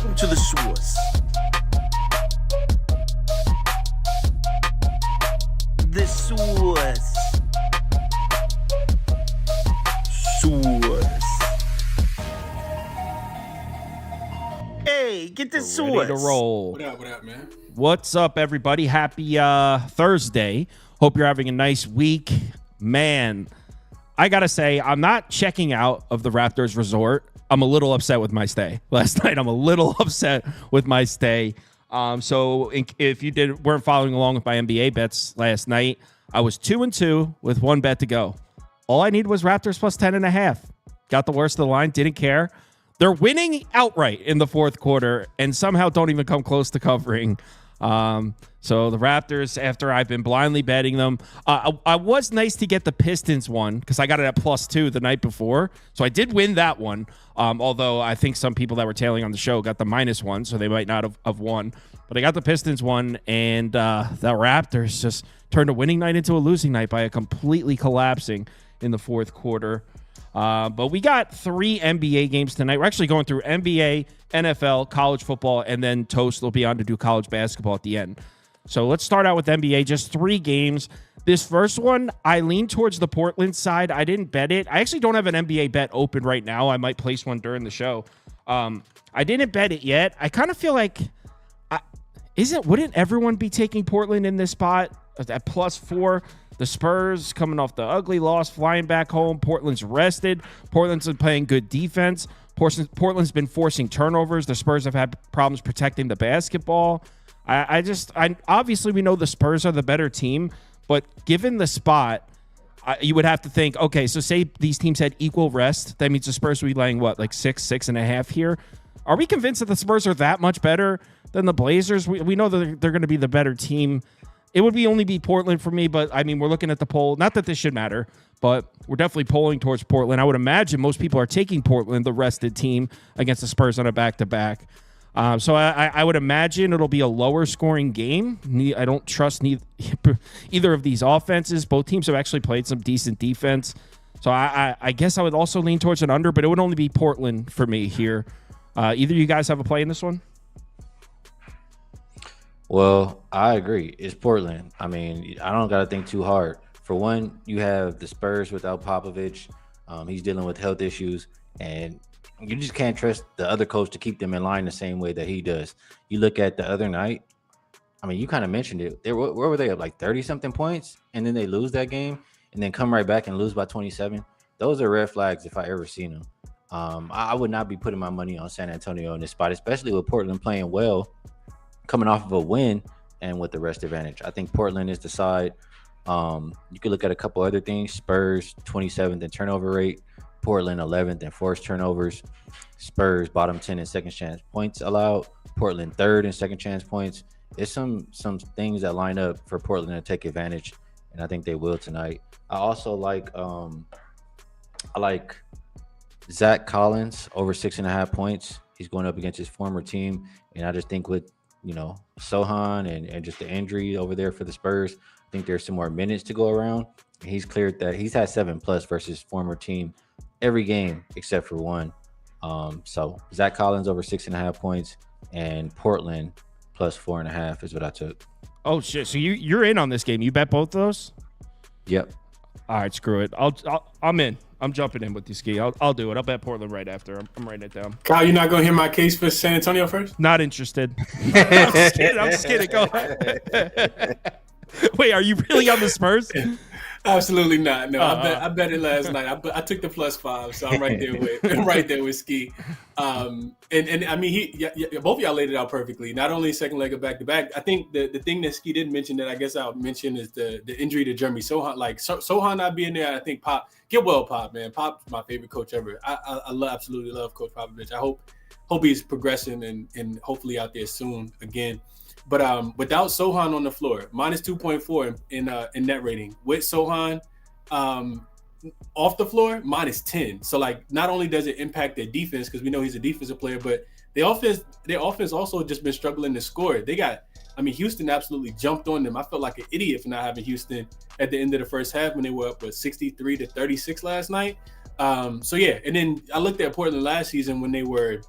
Welcome to the source. The source. Source. Hey, get the source. Ready to roll. What up, man? What's up, everybody? Happy Thursday. Hope you're having a nice week. Man, I got to say, I'm not checking out of the Raptors resort. I'm a little upset with my stay. Last night, I'm a little upset with my stay. So if you weren't following along with my NBA bets last night, I was 2-2 with one bet to go. All I need was Raptors plus 10.5. Got the worst of the line, didn't care. They're winning outright in the fourth quarter and somehow don't even come close to covering. So the Raptors, after I've been blindly betting them, I was nice to get the Pistons one because I got it at +2 the night before. So I did win that one. Although I think some people that were tailing on the show got the -1, so they might not have won. But I got the Pistons one, and the Raptors just turned a winning night into a losing night by a completely collapsing in the fourth quarter. But we got 3 NBA games tonight. We're actually going through NBA, NFL, college football, and then Toast will be on to do college basketball at the end. So let's start out with NBA, just 3 games. This first one, I lean towards the Portland side. I didn't bet it. I actually don't have an NBA bet open right now. I might place one during the show. I didn't bet it yet. I kind of feel like, wouldn't everyone be taking Portland in this spot at +4? The Spurs coming off the ugly loss, flying back home. Portland's rested. Portland's been playing good defense. Portland's been forcing turnovers. The Spurs have had problems protecting the basketball. I obviously we know the Spurs are the better team, but given the spot, you would have to think, okay, so say these teams had equal rest. That means the Spurs would be laying, like 6.5 here? Are we convinced that the Spurs are that much better than the Blazers? We know that they're going to be the better team. It would only be Portland for me, but, I mean, we're looking at the poll. Not that this should matter, but we're definitely polling towards Portland. I would imagine most people are taking Portland, the rested team, against the Spurs on a back-to-back. So I would imagine it'll be a lower-scoring game. I don't trust either of these offenses. Both teams have actually played some decent defense. So I guess I would also lean towards an under, but it would only be Portland for me here. Either of you guys have a play in this one? Well, I agree. It's Portland. I mean, I don't got to think too hard. For one, you have the Spurs without Popovich. He's dealing with health issues, and you just can't trust the other coach to keep them in line the same way that he does. You look at the other night, I mean, you kind of mentioned it. Where were they up, like 30-something points, and then they lose that game, and then come right back and lose by 27? Those are red flags if I ever seen them. I would not be putting my money on San Antonio in this spot, especially with Portland playing well, coming off of a win and with the rest advantage. I think Portland is the side. You could look at a couple other things. Spurs 27th in turnover rate, Portland 11th in forced turnovers. Spurs bottom 10 in second chance points allowed, Portland 3rd in second chance points. There's some things that line up for Portland to take advantage, and I think they will tonight. I also like Zach Collins over 6.5 points. He's going up against his former team, and I just think with Sohan and just the injury over there for the Spurs, I think there's some more minutes to go around. And he's cleared that. He's had 7+ versus former team every game except for one. So Zach Collins over 6.5 points and Portland plus 4.5 is what I took. Oh shit! So you're in on this game? You bet both of those? Yep. All right, screw it. I'm in. I'm jumping in with you, Skee. I'll do it. I'll bet Portland right after. I'm writing it down. Kyle, you're not going to hear my case for San Antonio first? Not interested. I'm just kidding. Go ahead. Wait, are you really on the Spurs? Absolutely not. No, I bet it last night. I took the +5, so I'm right there with Skee. And I mean, both of y'all laid it out perfectly. Not only second leg of back-to-back, I think the thing that Skee didn't mention that I guess I'll mention is the injury to Jeremy Sohan. Like Sohan not being there, I think Pop, get well, Pop, man. Pop's my favorite coach ever. I absolutely love Coach Popovich. I hope he's progressing and hopefully out there soon again. But without Sohan on the floor, minus 2.4 in net rating. With Sohan off the floor, minus 10. So like, not only does it impact their defense because we know he's a defensive player, but their offense also just been struggling to score. Houston absolutely jumped on them. I felt like an idiot for not having Houston at the end of the first half when they were up with 63-36 last night. And then I looked at Portland last season when they were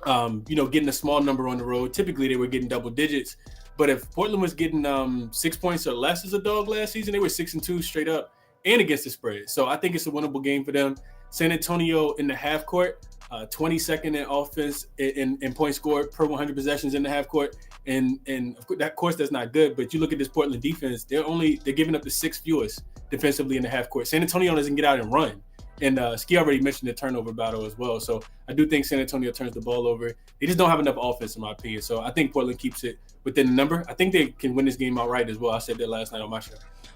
getting a small number on the road. Typically, they were getting double digits. But if Portland was getting 6 points or less as a dog last season, they were 6-2 straight up and against the spread. So I think it's a winnable game for them. San Antonio in the half court, 22nd in offense in points scored per 100 possessions in the half court. And of course, that's not good. But you look at this Portland defense, they're giving up the 6th fewest defensively in the half court. San Antonio doesn't get out and run. And Skee already mentioned the turnover battle as well. So I do think San Antonio turns the ball over. They just don't have enough offense, in my opinion. So I think Portland keeps it within the number. I think they can win this game outright as well. I said that last night on my show.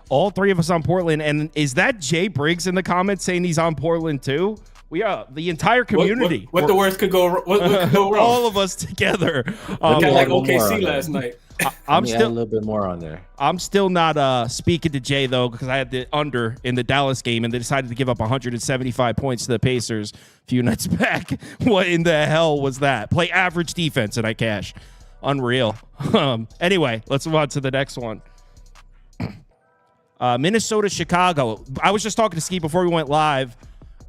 All three of us on Portland. And is that Jay Briggs in the comments saying he's on Portland too? We are the entire community. What the worst could go? What could go wrong? All of us together. Kind of like OKC last night. I'm still a little bit more on there. I'm still not speaking to Jay though, because I had the under in the Dallas game and they decided to give up 175 points to the Pacers a few nights back. What in the hell was that? Play average defense and I cash. Unreal. Anyway, let's move on to the next one. Minnesota, Chicago. I was just talking to Skee before we went live.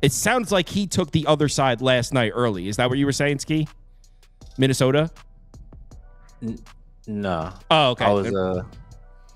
It sounds like he took the other side last night early. Is that what you were saying, Skee? Minnesota? No. Oh, okay. I was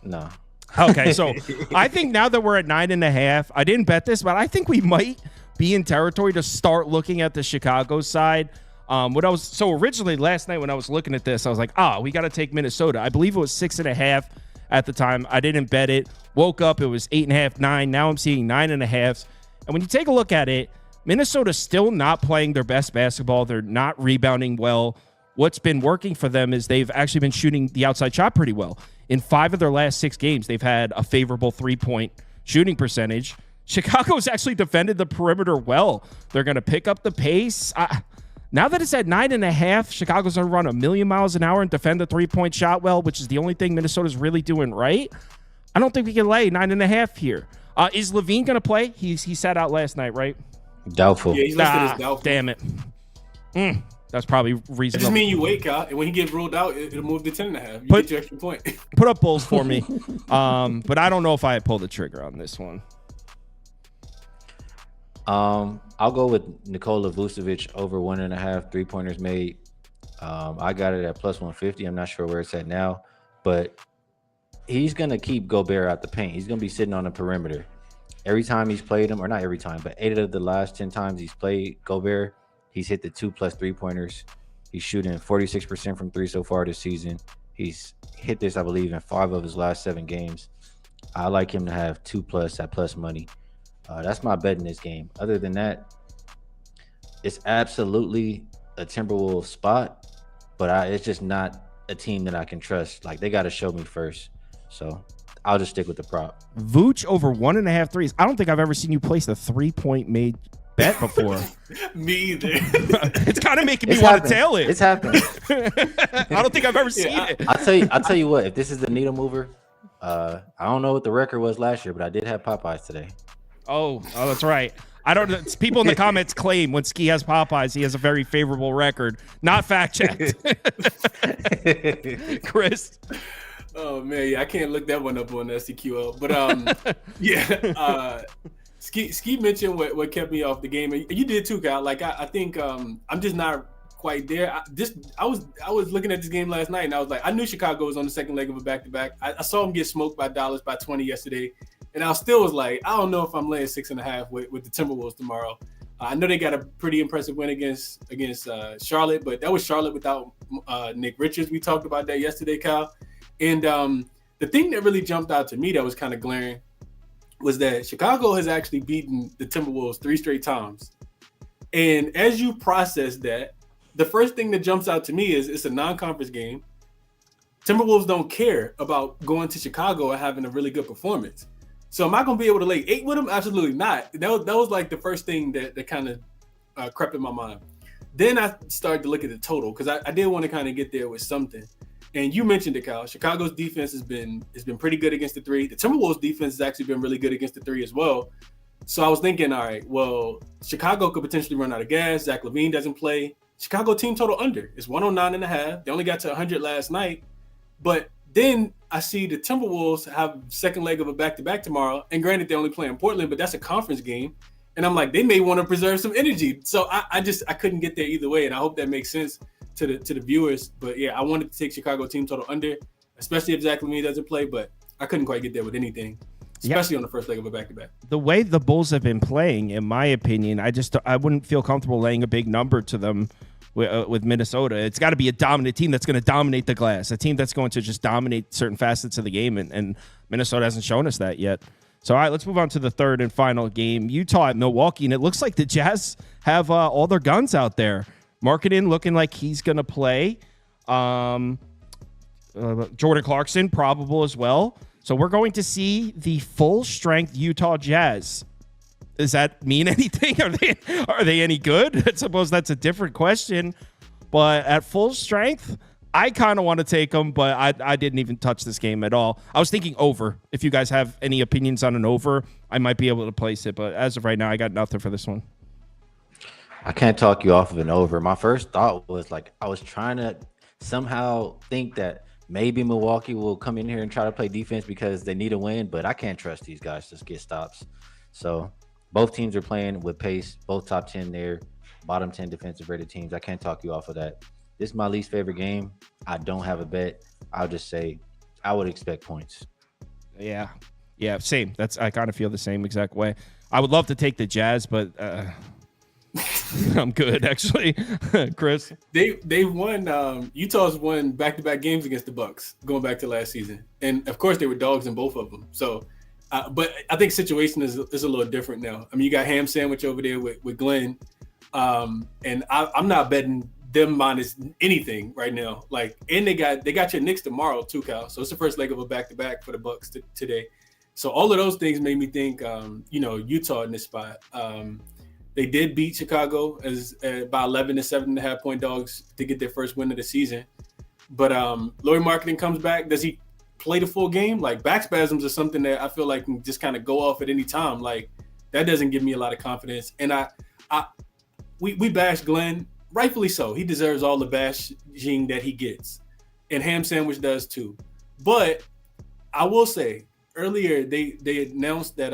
no. Okay, so I think now that we're at 9.5, I didn't bet this, but I think we might be in territory to start looking at the Chicago side. Originally last night when I was looking at this, I was like, we got to take Minnesota. I believe it was 6.5 at the time. I didn't bet it. Woke up, it was 8.5, 9. Now I'm seeing 9.5. And when you take a look at it, Minnesota's still not playing their best basketball. They're not rebounding well. What's been working for them is they've actually been shooting the outside shot pretty well. In 5 of their last 6 games, they've had a favorable 3-point shooting percentage. Chicago's actually defended the perimeter well. They're going to pick up the pace. Now that it's at 9.5, Chicago's going to run 1,000,000 miles an hour and defend the 3-point shot well, which is the only thing Minnesota's really doing right. I don't think we can lay 9.5 here. Is Levine going to play? He sat out last night, right? Doubtful. Yeah, he's listed as doubtful. Damn it. That's probably reasonable. It just means you wake up, and when he gets ruled out, it'll move to 10.5. You get your extra point. Put up Bulls for me. But I don't know if I pull the trigger on this one. I'll go with Nikola Vucevic over 1.5 3-pointers made. I got it at plus 150. I'm not sure where it's at now, but he's going to keep Gobert out the paint. He's going to be sitting on the perimeter. Every time he's played him, or not every time, but 8 of the last 10 times he's played Gobert, he's hit the 2+ 3-pointers. He's shooting 46% from 3 so far this season. He's hit this, I believe, in 5 of his last 7 games. I like him to have 2+ at plus money. That's my bet in this game. Other than that, it's absolutely a Timberwolves spot, but it's just not a team that I can trust. Like, they got to show me first. So I'll just stick with the prop. Vooch over 1.5 threes. I don't think I've ever seen you place a 3-point made bet before. Me either. It's kind of making me want to tail it. It's happened. I don't think I've ever seen it. I'll tell you what, if this is the needle mover, I don't know what the record was last year, but I did have Popeyes today. Oh, that's right. I don't. People in the comments claim when Skee has Popeyes, he has a very favorable record. Not fact checked. Chris. Oh man, yeah, I can't look that one up on SDQL. But yeah, Skee mentioned what kept me off the game, and you did too, Kyle. Like I think I'm just not quite there. I was looking at this game last night, and I was like, I knew Chicago was on the second leg of a back-to-back. I saw them get smoked by Dallas by 20 yesterday, and I still was like, I don't know if I'm laying 6.5 with the Timberwolves tomorrow. I know they got a pretty impressive win against Charlotte, but that was Charlotte without Nick Richards. We talked about that yesterday, Kyle. And the thing that really jumped out to me that was kind of glaring was that Chicago has actually beaten the Timberwolves 3 straight times. And as you process that, the first thing that jumps out to me is it's a non-conference game. Timberwolves don't care about going to Chicago and having a really good performance. So am I going to be able to lay 8 with them? Absolutely not. That was like the first thing that kind of crept in my mind. Then I started to look at the total because I did want to kind of get there with something. And you mentioned it, Kyle. Chicago's defense has been pretty good against the 3. The Timberwolves' defense has actually been really good against the 3 as well. So I was thinking, all right, well, Chicago could potentially run out of gas. Zach LaVine doesn't play. Chicago team total under. It's 109.5. They only got to 100 last night. But then I see the Timberwolves have second leg of a back-to-back tomorrow. And granted, they only play in Portland, but that's a conference game. And I'm like, they may want to preserve some energy. So I couldn't get there either way. And I hope that makes sense. to the viewers. But yeah, I wanted to take Chicago team total under, especially if Zach LaVine doesn't play. But I couldn't quite get there with anything, especially on the first leg of a back-to-back. The way the Bulls have been playing, in my opinion, I wouldn't feel comfortable laying a big number to them with Minnesota. It's got to be a dominant team that's going to dominate the glass, a team that's going to just dominate certain facets of the game, and Minnesota hasn't shown us that yet. So, all right, let's move on to the third and final game. Utah at Milwaukee, and it looks like the Jazz have all their guns out there. Marketing looking like he's going to play. Jordan Clarkson probable as well. So we're going to see the full-strength Utah Jazz. Does that mean anything? Are they any good? I suppose that's a different question. But at full strength, I kind of want to take them, but I didn't even touch this game at all. I was thinking over. If you guys have any opinions on an over, I might be able to place it. But as of right now, I got nothing for this one. I can't talk you off of an over. My first thought was I was trying to somehow think that maybe Milwaukee will come in here and try to play defense because they need a win, but I can't trust these guys to get stops. So both teams are playing with pace, both top 10 there, bottom 10 defensive rated teams. I can't talk you off of that. This is my least favorite game. I don't have a bet. I'll just say I would expect points. Yeah, same. I kind of feel the same exact way. I would love to take the Jazz, but I'm good, actually. Chris? They won. Utah's won back-to-back games against the Bucks going back to last season. And, of course, they were dogs in both of them. So, but I think situation is a little different now. I mean, you got Ham Sandwich over there with Glenn. And I'm not betting them minus anything right now. And they got your Knicks tomorrow too, Cal. So it's the first leg of a back-to-back for the Bucks today. So all of those things made me think, Utah in this spot. They did beat Chicago by 11 to 7.5 point dogs to get their first win of the season. But Lauri Markkanen comes back. Does he play the full game? Back spasms are something that I feel like can just kind of go off at any time. That doesn't give me a lot of confidence. And we bash Glenn, rightfully so. He deserves all the bashing that he gets. And Ham Sandwich does too. But I will say, earlier they announced that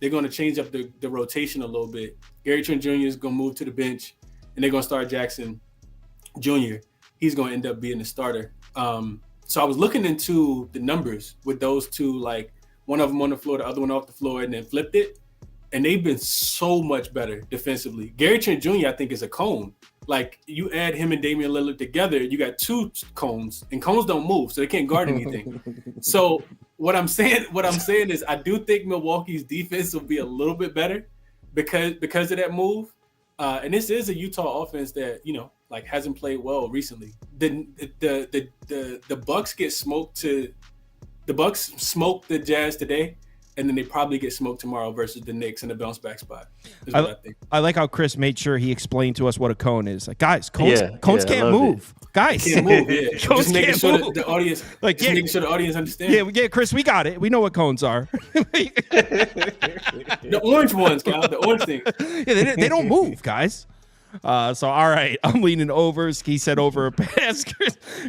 they're going to change up the rotation a little bit. Gary Trent Jr. is going to move to the bench, and they're going to start Jackson Jr. He's going to end up being the starter. So I was looking into the numbers with those two, one of them on the floor, the other one off the floor, and then flipped it. And they've been so much better defensively. Gary Trent Jr., I think, is a cone. You add him and Damian Lillard together, you got two cones, and cones don't move, so they can't guard anything. So what I'm saying is I do think Milwaukee's defense will be a little bit better because of that move. And this is a Utah offense that, hasn't played well recently. The Bucks get smoked the Bucks smoked the Jazz today. And then they probably get smoked tomorrow versus the Knicks in the bounce back spot. I think. I like how Chris made sure he explained to us what a cone is. Guys, cones can't move. Guys, can't move. Yeah. Cones just making can't sure move. the audience, making sure the audience understands. Yeah, Chris, we got it. We know what cones are. The orange ones, Cal. The orange things. Yeah, they don't move, guys. So, all right, I'm leaning over. Skee said over a pass.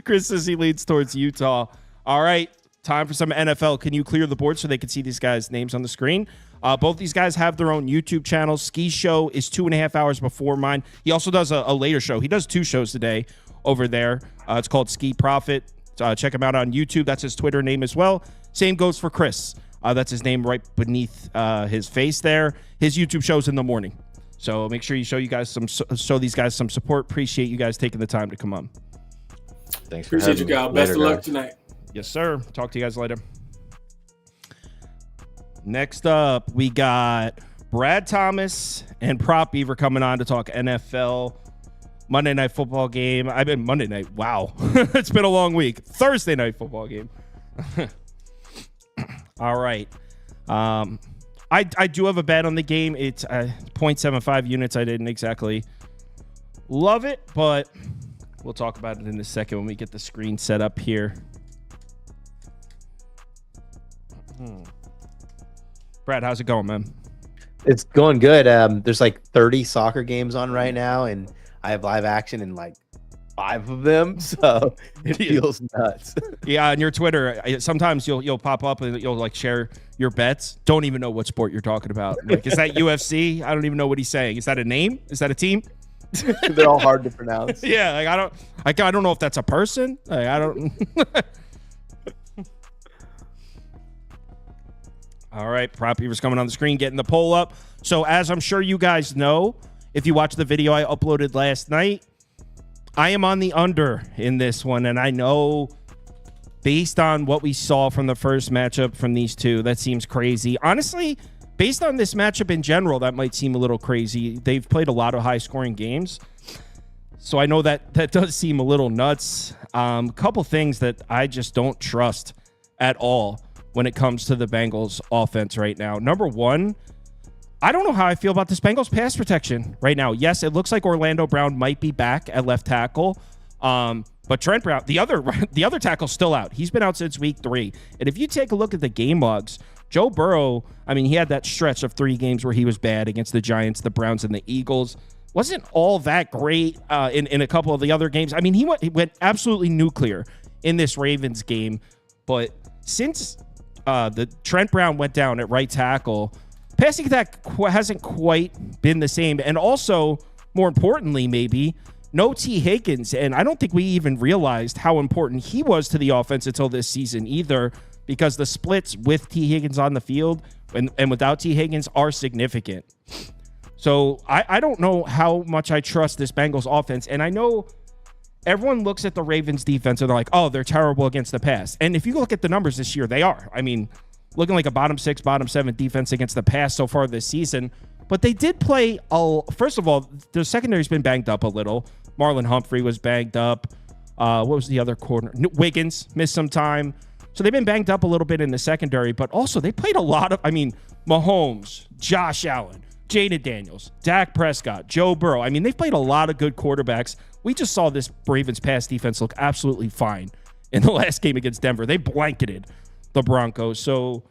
Chris says he leads towards Utah. All right. Time for some NFL. Can you clear the board so they can see these guys' names on the screen? Both these guys have their own YouTube channels. Skee's show is 2.5 hours before mine. He also does a later show. He does 2 shows today over there. It's called Skee Profit. Check him out on YouTube. That's his Twitter name as well. Same goes for Chris. That's his name right beneath his face there. His YouTube show's in the morning. So make sure you show these guys some support. Appreciate you guys taking the time to come on. Thanks for Appreciate you, Cal. Best of luck tonight. Yes, sir. Talk to you guys later. Next up, we got Brad Thomas and Prop Beaver coming on to talk NFL. Monday Night Football game. Monday night. Wow. It's been a long week. Thursday Night Football game. All right. I do have a bet on the game. It's 0.75 units. I didn't exactly love it, but we'll talk about it in a second when we get the screen set up here. Brad, how's it going, man? It's going good. There's 30 soccer games on right now, and I have live action in 5 of them, so it feels nuts. Yeah, on your Twitter, sometimes you'll pop up and you'll share your bets. Don't even know what sport you're talking about. Is that UFC? I don't even know what he's saying. Is that a name? Is that a team? They're all hard to pronounce. Yeah, like I don't know if that's a person. Like, I don't. All right, Prop Beaver's coming on the screen, getting the poll up. So as I'm sure you guys know, if you watched the video I uploaded last night, I am on the under in this one, and I know based on what we saw from the first matchup from these two, that seems crazy. Honestly, based on this matchup in general, that might seem a little crazy. They've played a lot of high-scoring games, so I know that does seem a little nuts. A couple things that I just don't trust at all when it comes to the Bengals offense right now. Number one, I don't know how I feel about this Bengals pass protection right now. Yes, it looks like Orlando Brown might be back at left tackle. But Trent Brown, the other tackle's still out. He's been out since week 3. And if you take a look at the game logs, Joe Burrow, I mean, he had that stretch of 3 games where he was bad against the Giants, the Browns, and the Eagles. Wasn't all that great in a couple of the other games. I mean, he went absolutely nuclear in this Ravens game. But since the Trent Brown went down at right tackle, passing attack hasn't quite been the same. And also, more importantly, maybe, no T. Higgins. And I don't think we even realized how important he was to the offense until this season either, because the splits with T. Higgins on the field and without T. Higgins are significant. So I don't know how much I trust this Bengals offense. And I know everyone looks at the Ravens defense and they're like, oh, they're terrible against the pass. And if you look at the numbers this year, they are. I mean, looking like a bottom 6, bottom 7 defense against the pass so far this season. But they did play, first of all, their secondary's been banged up a little. Marlon Humphrey was banged up. What was the other corner? Wiggins missed some time. So they've been banged up a little bit in the secondary, but also they played a lot of, Mahomes, Josh Allen, Jaden Daniels, Dak Prescott, Joe Burrow. I mean, they've played a lot of good quarterbacks. We just saw this Ravens pass defense look absolutely fine in the last game against Denver. They blanketed the Broncos. So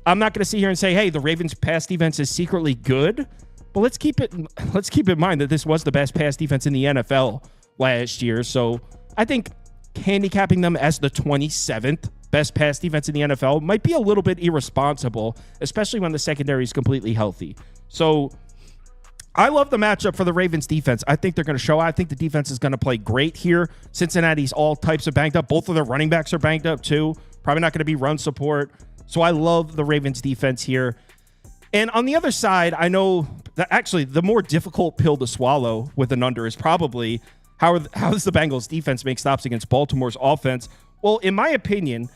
I'm not going to sit here and say, hey, the Ravens pass defense is secretly good, but let's keep in mind that this was the best pass defense in the NFL last year. So I think handicapping them as the 27th best pass defense in the NFL might be a little bit irresponsible, especially when the secondary is completely healthy. So I love the matchup for the Ravens defense. I think they're going to show. I think the defense is going to play great here. Cincinnati's all types of banged up. Both of their running backs are banged up too. Probably not going to be run support. So I love the Ravens defense here. And on the other side, I know that actually the more difficult pill to swallow with an under is probably how does the Bengals defense make stops against Baltimore's offense? Well, in my opinion,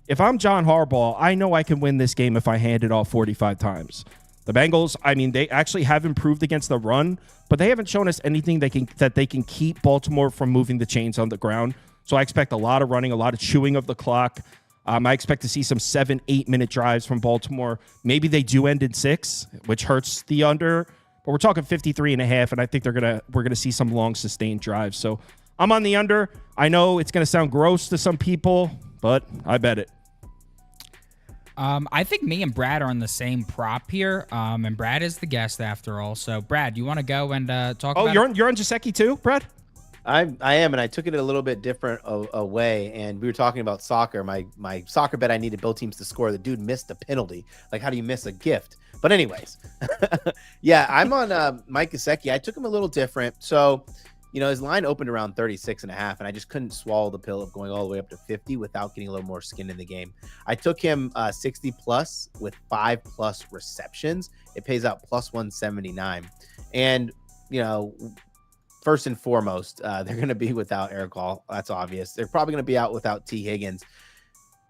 if I'm John Harbaugh, I know I can win this game if I hand it off 45 times. The Bengals, they actually have improved against the run, but they haven't shown us anything that they can keep Baltimore from moving the chains on the ground. So I expect a lot of running, a lot of chewing of the clock. I expect to see some 7-8 minute drives from Baltimore. Maybe they do end in 6, which hurts the under, but we're talking 53.5, and I think we're gonna see some long sustained drives. So I'm on the under. I know it's gonna sound gross to some people, but I bet it. I think me and Brad are on the same prop here, and Brad is the guest after all. So, Brad, you want to go and talk about you're on Gesicki too, Brad? I am, and I took it a little bit different way. And we were talking about soccer. My soccer bet, I needed both teams to score. The dude missed a penalty. Like, how do you miss a gift? But anyways, yeah, I'm on Mike Gesicki. I took him a little different. So, his line opened around 36.5, and I just couldn't swallow the pill of going all the way up to 50 without getting a little more skin in the game. I took him 60 plus with 5+ receptions. It pays out plus 179. And, first and foremost, they're going to be without Eric Hall. That's obvious. They're probably going to be out without T. Higgins.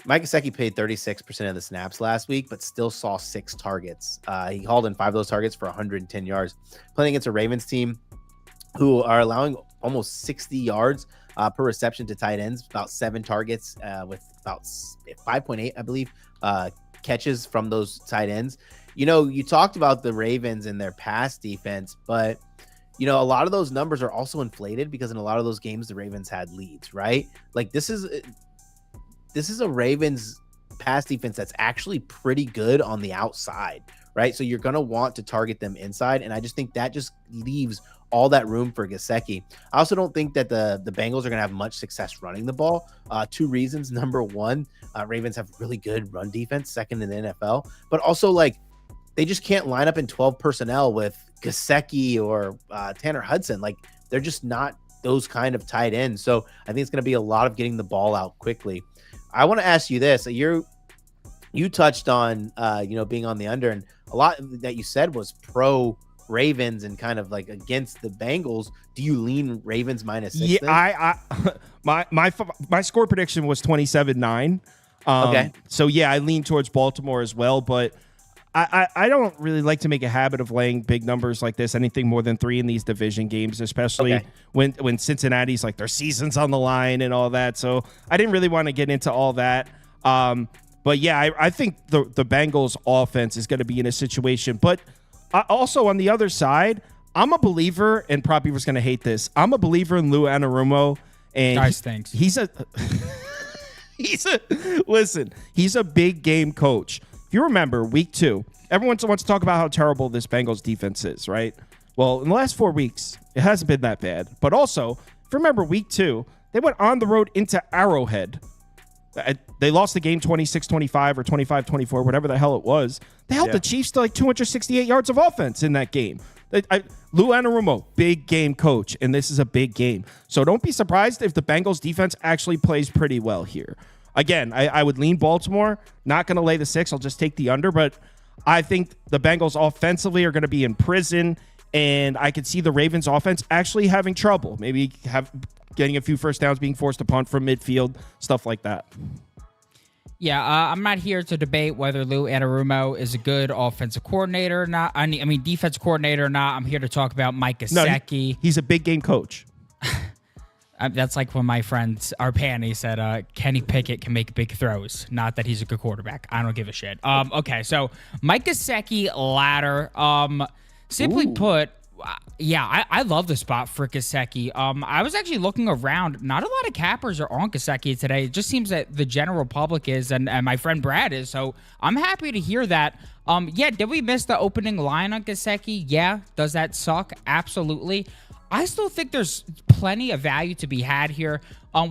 Mike Gesicki played 36% of the snaps last week, but still saw 6 targets. He hauled in 5 of those targets for 110 yards. Playing against a Ravens team who are allowing almost 60 yards per reception to tight ends, about 7 targets with about 5.8, I believe, catches from those tight ends. You talked about the Ravens and their pass defense, but a lot of those numbers are also inflated because in a lot of those games, the Ravens had leads, right? Like this is a Ravens pass defense that's actually pretty good on the outside, right? So you're going to want to target them inside. And I just think that just leaves all that room for Gesicki. I also don't think that the Bengals are going to have much success running the ball. 2 reasons. Number one, Ravens have really good run defense, second in the NFL, but also they just can't line up in 12 personnel with Gesicki or Tanner Hudson. Like, they're just not those kind of tight ends. So I think it's going to be a lot of getting the ball out quickly. I want to ask you this. You touched on, being on the under, and a lot that you said was pro Ravens and kind of like against the Bengals. Do you lean Ravens -6? Yeah, my score prediction was 27-9. Okay. So yeah, I lean towards Baltimore as well, but I don't really like to make a habit of laying big numbers like this, anything more than 3 in these division games, especially when Cincinnati's like their season's on the line and all that. So I didn't really want to get into all that. But yeah, I think the Bengals offense is going to be in a situation. But also on the other side, I'm a believer, and Prop Beaver's going to hate this. I'm a believer in Lou Anarumo, and Guys, thanks. he's a big game coach. If you remember week 2, everyone wants to talk about how terrible this Bengals defense is, right? Well, in the last 4 weeks, it hasn't been that bad. But also, if you remember week 2, they went on the road into Arrowhead. They lost the game 26-25 or 25-24, whatever the hell it was. They held the Chiefs to like 268 yards of offense in that game. Lou Anarumo, big game coach, and this is a big game. So don't be surprised if the Bengals defense actually plays pretty well here. Again, I would lean Baltimore. Not going to lay the 6. I'll just take the under. But I think the Bengals offensively are going to be in prison, and I could see the Ravens offense actually having trouble. Maybe getting a few first downs, being forced to punt from midfield, stuff like that. Yeah, I'm not here to debate whether Lou Anarumo is a good offensive coordinator or not. I mean, defense coordinator or not. I'm here to talk about Mike Gesicki. No, he's a big game coach. That's like when my friend Arpani said Kenny Pickett can make big throws. Not that he's a good quarterback. I don't give a shit. Okay, so Mike Gesicki ladder. Simply put, yeah, I love the spot for Gesicki. I was actually looking around. Not a lot of cappers are on Gesicki today. It just seems that the general public is, and my friend Brad is. So I'm happy to hear that. Yeah, did we miss the opening line on Gesicki? Yeah. Does that suck? Absolutely. I still think there's plenty of value to be had here.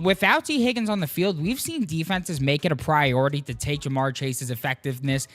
Without T. Higgins on the field, we've seen defenses make it a priority to take Jamar Chase's effectiveness,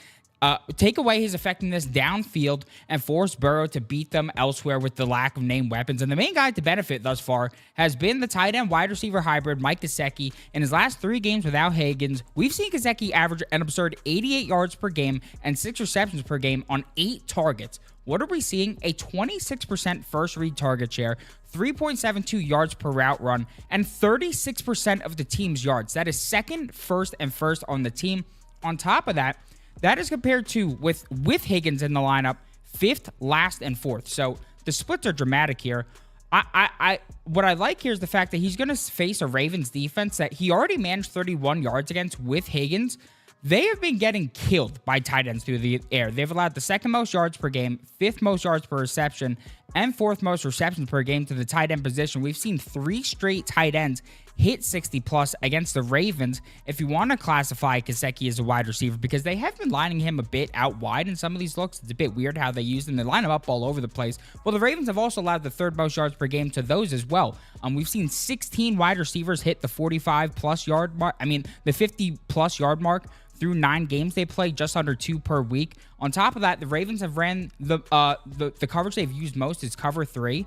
take away his effectiveness downfield, and force Burrow to beat them elsewhere with the lack of named weapons. And the main guy to benefit thus far has been the tight end wide receiver hybrid, Mike Gesicki. In his last 3 games without Higgins, we've seen Gesicki average an absurd 88 yards per game and 6 receptions per game on 8 targets. What are we seeing? A 26% first read target share, 3.72 yards per route run, and 36% of the team's yards. That is second, first, and first on the team. On top of that, that is compared to, with Higgins in the lineup, 5th, last, and 4th. So the splits are dramatic here. What I like here is the fact that he's going to face a Ravens defense that he already managed 31 yards against with Higgins. They have been getting killed by tight ends through the air. They've allowed the 2nd most yards per game, 5th most yards per reception, and 4th most receptions per game to the tight end position. We've seen 3 straight tight ends hit 60+ against the Ravens, if you want to classify Gesicki as a wide receiver, because they have been lining him a bit out wide in some of these looks. It's a bit weird how they use him. They line him up all over the place. Well, the Ravens have also allowed the 3rd most yards per game to those as well. We've seen 16 wide receivers hit the 45+ yard mark. The 50+ yard mark through 9 games they play, just under 2 per week. On top of that, the Ravens have ran the coverage they've used most is cover 3.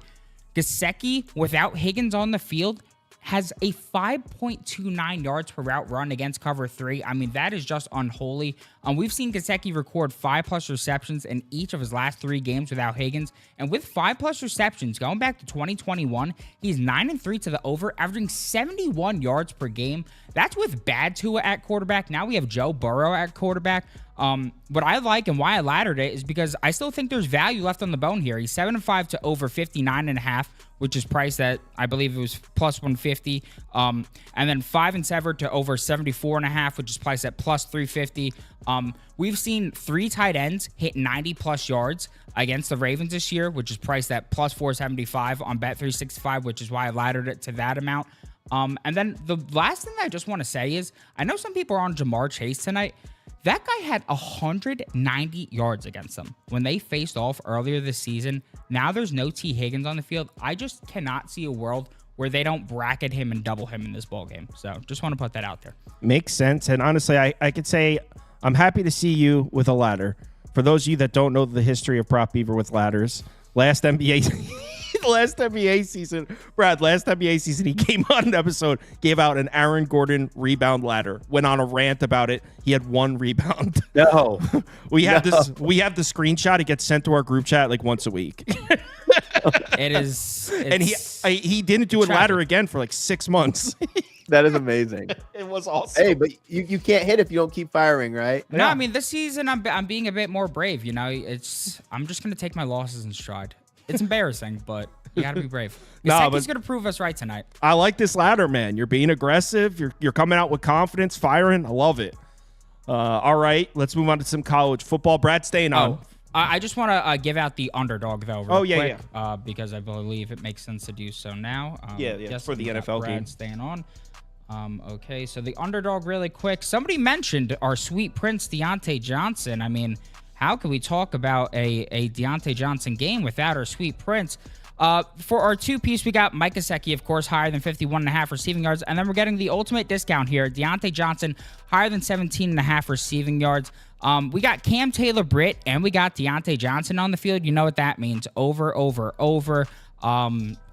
Gesicki, without Higgins on the field, has a 5.29 yards per route run against cover 3. That is just unholy. We've seen Gesicki record 5+ receptions in each of his last 3 games without Higgins. And with 5+ receptions, going back to 2021, he's 9-3 to the over, averaging 71 yards per game. That's with bad Tua at quarterback. Now we have Joe Burrow at quarterback. What I like and why I laddered it is because I still think there's value left on the bone here. He's 7-5 to over 59.5, which is priced at, I believe it was plus 150. And then 5-7 to over 74.5, which is priced at plus 350. We've seen 3 tight ends hit 90+ yards against the Ravens this year, which is priced at plus 475 on Bet365, which is why I laddered it to that amount. And then the last thing I just want to say is, I know some people are on Jamar Chase tonight. That guy had 190 yards against them when they faced off earlier this season. Now there's no T. Higgins on the field. I just cannot see a world where they don't bracket him and double him in this ball game. So just want to put that out there. Makes sense. And honestly, I could say I'm happy to see you with a ladder. For those of you that don't know the history of Prop Beaver with ladders, last NBA season, Brad, last NBA season, he came on an episode, gave out an Aaron Gordon rebound ladder, went on a rant about it. He had 1 rebound. No. We have the screenshot. It gets sent to our group chat like once a week. And he didn't do a ladder again for like 6 months. That is amazing. It was awesome. Hey, but you can't hit if you don't keep firing, right? No, I mean, this season I'm being a bit more brave. You know, I'm just gonna take my losses in stride. It's embarrassing, but you gotta be brave. He's gonna prove us right tonight. I like this ladder, man. You're being aggressive. You're coming out with confidence, firing. I love it. All right, let's move on to some college football. Brad, staying on. I just want to give out the underdog though. Quick, because I believe it makes sense to do so now. For the NFL game. Staying on. Okay, so the underdog really quick. Somebody mentioned our sweet prince Deontay Johnson. I mean, how can we talk about a Deontay Johnson game without our sweet prince? For our 2-piece, we got Mike Gesicki, of course, higher than 51.5 receiving yards. And then we're getting the ultimate discount here. Deontay Johnson, higher than 17.5 receiving yards. We got Cam Taylor-Britt, and we got Deontay Johnson on the field. You know what that means. Over.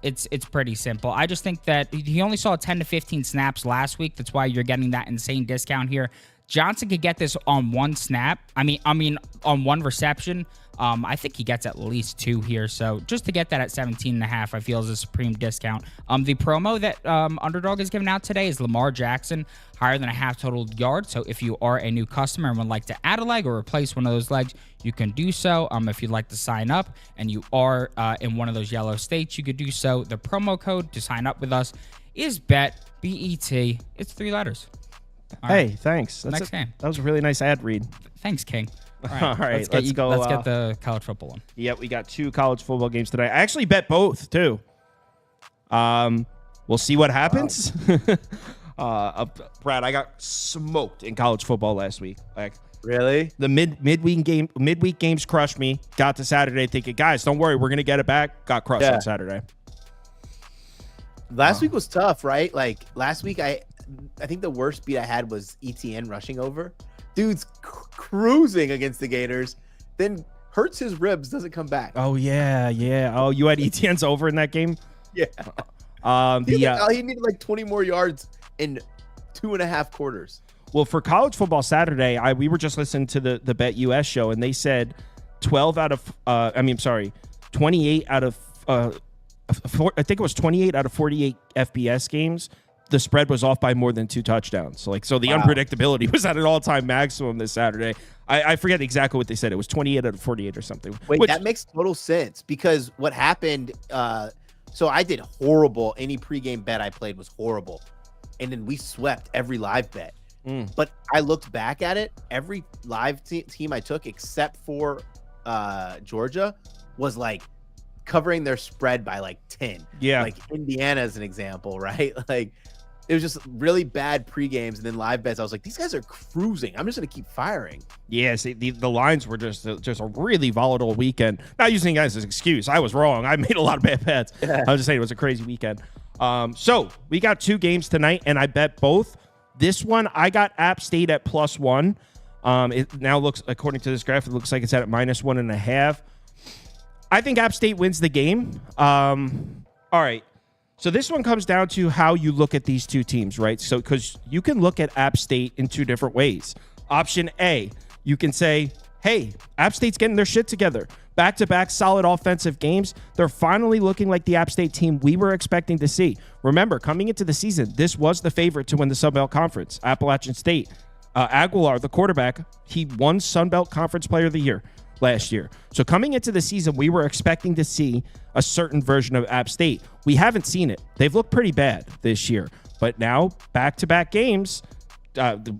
It's pretty simple. I just think that he only saw 10 to 15 snaps last week. That's why you're getting that insane discount here. Johnson could get this on 1 snap. I mean, on 1 reception. I think he gets at least 2 here. So just to get that at 17.5, I feel is a supreme discount. The promo that Underdog is giving out today is Lamar Jackson, higher than a half total yard. So if you are a new customer and would like to add a leg or replace one of those legs, you can do so. If you'd like to sign up and you are in one of those yellow states, you could do so. The promo code to sign up with us is BET, B-E-T. It's 3 letters. Hey, thanks. Next game. That was a really nice ad read. Thanks, King. All right, let's go. Let's get the college football one. Yep, we got 2 college football games today. I actually bet both too. We'll see what happens. Brad, I got smoked in college football last week. Like, really? The midweek games crushed me. Got to Saturday thinking, guys, don't worry, we're gonna get it back. Got crushed on Saturday. Last week was tough, right? Like last week, I think the worst beat I had was ETN rushing over. Dude's cruising against the Gators, then hurts his ribs, doesn't come back. Oh yeah. Oh, you had ETN's over in that game? Yeah. He needed like 20 more yards in 2.5 quarters. Well, for college football Saturday, we were just listening to the Bet US show, and they said 28 out of I think it was 28 out of 48 FBS games. The spread was off by more than 2 touchdowns. So the unpredictability was at an all-time maximum this Saturday. I forget exactly what they said. It was 28 out of 48 or something. Wait, that makes total sense because what happened, so I did horrible. Any pregame bet I played was horrible. And then we swept every live bet. But I looked back at it. Every live team I took except for Georgia was like covering their spread by like 10. Yeah. Like Indiana as an example, right? Like it was just really bad pre-games and then live bets. I was like, these guys are cruising. I'm just going to keep firing. Yeah, see, the lines were just a really volatile weekend. Not using it as an excuse. I was wrong. I made a lot of bad bets. Yeah. I was just saying it was a crazy weekend. So we got 2 games tonight, and I bet both. This one, I got App State at +1. It now looks, according to this graph, it looks like it's at -1.5. I think App State wins the game. All right. So this one comes down to how you look at these 2 teams, right? So because you can look at App State in 2 different ways. Option A, you can say, hey, App State's getting their shit together. Back-to-back solid offensive games. They're finally looking like the App State team we were expecting to see. Remember, coming into the season, this was the favorite to win the Sun Belt Conference. Appalachian State. Aguilar, the quarterback, he won Sun Belt Conference Player of the Year last year. So coming into the season, we were expecting to see a certain version of App State. We haven't seen it. They've looked pretty bad this year. But now, back-to-back games,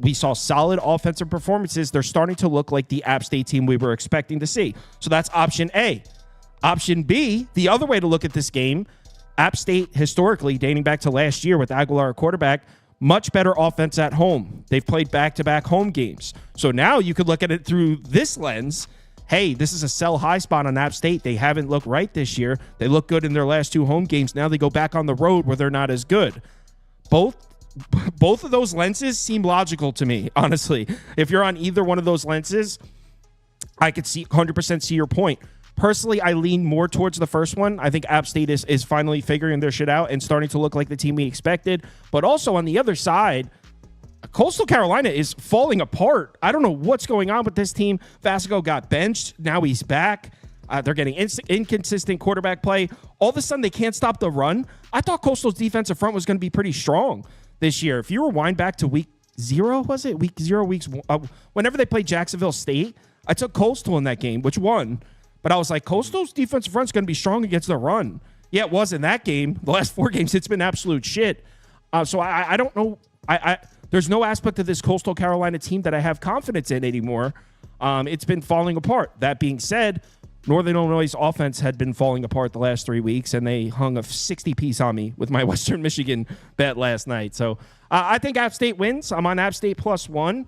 we saw solid offensive performances. They're starting to look like the App State team we were expecting to see. So that's option A. Option B, the other way to look at this game, App State historically, dating back to last year with Aguilar quarterback, much better offense at home. They've played back-to-back home games. So now you could look at it through this lens. Hey, this is a sell high spot on App State. They haven't looked right this year. They look good in their last 2 home games. Now they go back on the road where they're not as good. Both of those lenses seem logical to me, honestly. If you're on either one of those lenses, I could 100% see your point. Personally, I lean more towards the first one. I think App State is finally figuring their shit out and starting to look like the team we expected. But also on the other side, Coastal Carolina is falling apart. I don't know what's going on with this team. Vasco got benched. Now he's back. They're getting inconsistent quarterback play. All of a sudden, they can't stop the run. I thought Coastal's defensive front was going to be pretty strong this year. If you rewind back to week 0, was it? Week 0, whenever they played Jacksonville State, I took Coastal in that game, which won. But I was like, Coastal's defensive front's going to be strong against the run. Yeah, it was in that game. The last 4 games, it's been absolute shit. So I don't know. There's no aspect of this Coastal Carolina team that I have confidence in anymore. It's been falling apart. That being said, Northern Illinois' offense had been falling apart the last 3 weeks, and they hung a 60-piece on me with my Western Michigan bet last night. So I think App State wins. I'm on App State +1.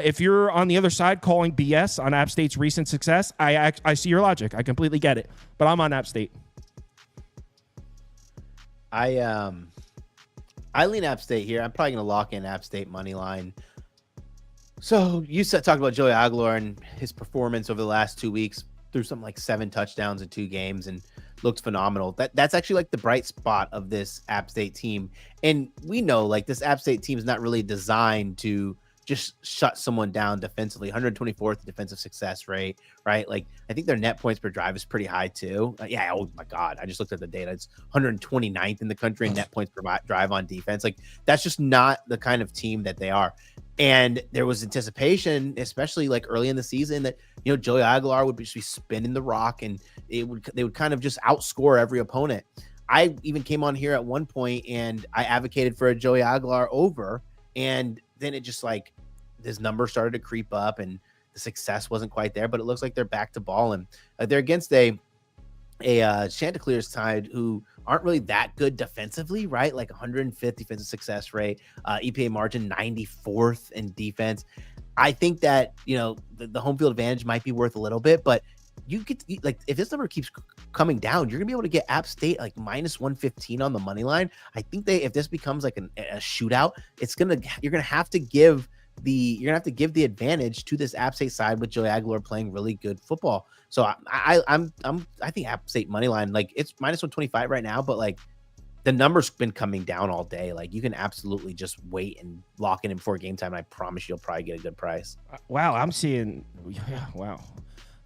If you're on the other side calling BS on App State's recent success, I see your logic. I completely get it. But I'm on App State. I lean App State here. I'm probably going to lock in App State money line. So you talked about Joey Aguilar and his performance over the last 2 weeks. Threw something like 7 touchdowns in 2 games and looked phenomenal. That's actually like the bright spot of this App State team. And we know like this App State team is not really designed to just shut someone down defensively. 124th defensive success rate, right? Like I think their net points per drive is pretty high too. Yeah. Oh my God. I just looked at the data. It's 129th in the country in net points per drive on defense. Like that's just not the kind of team that they are. And there was anticipation, especially like early in the season, that Joey Aguilar would just be spinning the rock, and they would kind of just outscore every opponent. I even came on here at one point and I advocated for a Joey Aguilar over, and then it just like this number started to creep up, and the success wasn't quite there. But it looks like they're back to balling. They're against a Chanticleer's side who aren't really that good defensively, right? Like 105th defensive success rate, EPA margin 94th in defense. I think that, the home field advantage might be worth a little bit, but you could like, if this number keeps coming down, you're gonna be able to get App State like -115 on the money line. I think if this becomes like a shootout, you're gonna have to give the advantage to this App State side with Joey Aguilar playing really good football. So I think App State money line, like it's -125 right now, but like the number's been coming down all day. Like you can absolutely just wait and lock it in before game time, and I promise you'll probably get a good price. Wow, I'm seeing. Wow.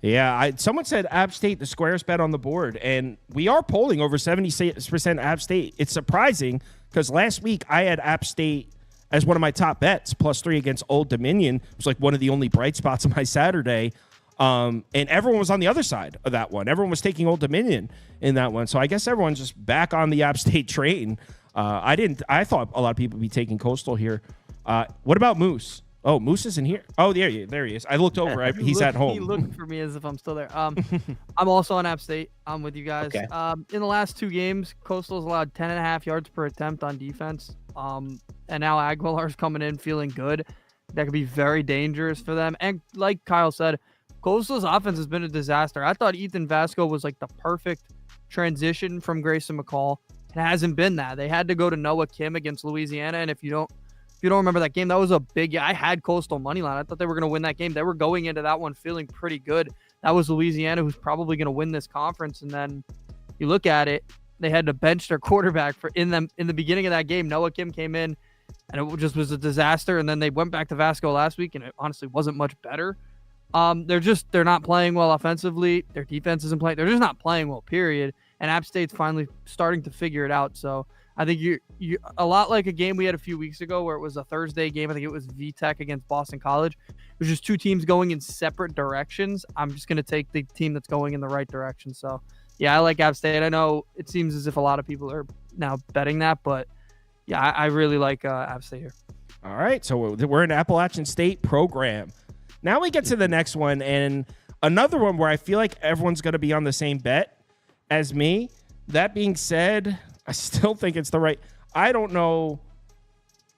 Yeah, someone said App State, the squarest bet on the board, and we are polling over 70% App State. It's surprising because last week I had App State as one of my top bets, +3 against Old Dominion. It was like one of the only bright spots of my Saturday. And everyone was on the other side of that one. Everyone was taking Old Dominion in that one. So I guess everyone's just back on the App State train. I thought a lot of people would be taking Coastal here. What about Moose? Oh, Moose isn't here. Oh, there he is. I looked over. He's at home. He looked for me as if I'm still there. I'm also on App State. I'm with you guys. Okay. In the last 2 games, Coastal's allowed 10.5 yards per attempt on defense. And now Aguilar's coming in feeling good. That could be very dangerous for them. And like Kyle said, Coastal's offense has been a disaster. I thought Ethan Vasco was like the perfect transition from Grayson McCall. It hasn't been that. They had to go to Noah Kim against Louisiana, and if you don't remember that game, that was a big. I had Coastal money line. I thought they were going to win that game. They were going into that one feeling pretty good. That was Louisiana, who's probably going to win this conference. And then you look at it, they had to bench their quarterback in the beginning of that game. Noah Kim came in, and it just was a disaster. And then they went back to Vasco last week, and it honestly wasn't much better. They're not playing well offensively. Their defense isn't playing. They're just not playing well, period. And App State's finally starting to figure it out. So I think you a lot like a game we had a few weeks ago where it was a Thursday game. I think it was VTech against Boston College. It was just 2 teams going in separate directions. I'm just going to take the team that's going in the right direction. So yeah, I like App State. I know it seems as if a lot of people are now betting that, but yeah, I really like App State here. All right, so we're in Appalachian State program. Now we get to the next one, and another one where I feel like everyone's going to be on the same bet as me. That being said, I still think it's the right. I don't know.